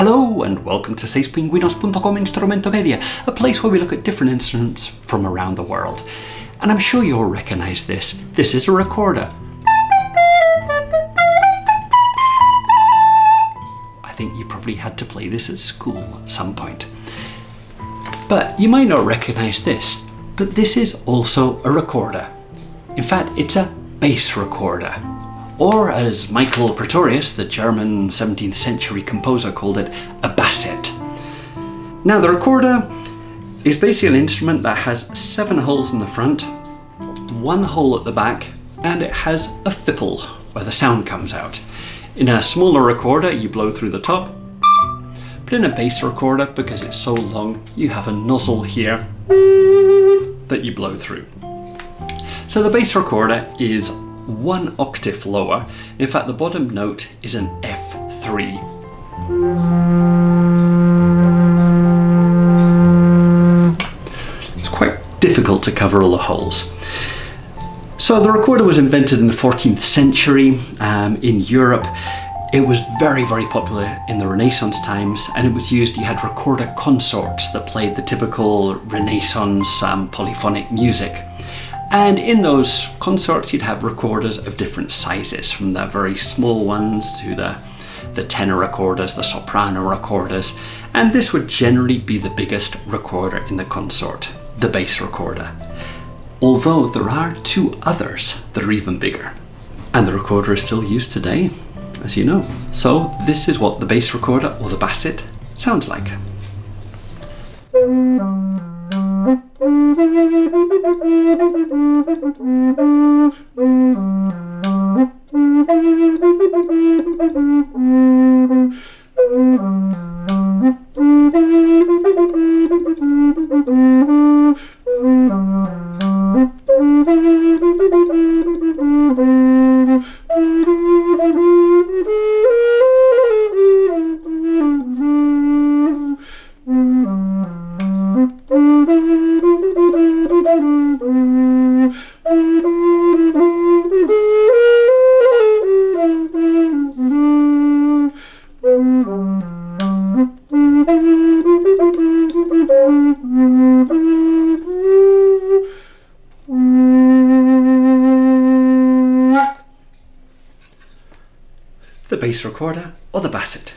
Hello and welcome to seispingüinos.com Instrumento Media, a place where we look at different instruments from around the world. And I'm sure you'll recognize this. This is a recorder. I think you probably had to play this at school at some point. But you might not recognize this, but this is also a recorder. In fact, it's a bass recorder. Or as Michael Praetorius, the German 17th century composer, called it, a basset. Now the recorder is basically an instrument that has 7 holes in the front, 1 hole at the back, and it has a fipple where the sound comes out. In a smaller recorder you blow through the top, but in a bass recorder, because it's so long, you have a nozzle here that you blow through. So the bass recorder is 1 octave lower. In fact, the bottom note is an F3. It's quite difficult to cover all the holes. So the recorder was invented in the 14th century in Europe. It was very, very popular in the Renaissance times, and it was used, you had recorder consorts that played the typical Renaissance polyphonic music. And in those consorts you'd have recorders of different sizes, from the very small ones to the tenor recorders, the soprano recorders, and this would generally be the biggest recorder in the consort, the bass recorder. Although there are 2 others that are even bigger. And the recorder is still used today, as you know. So this is what the bass recorder, or the basset, sounds like. The bass recorder or the basset.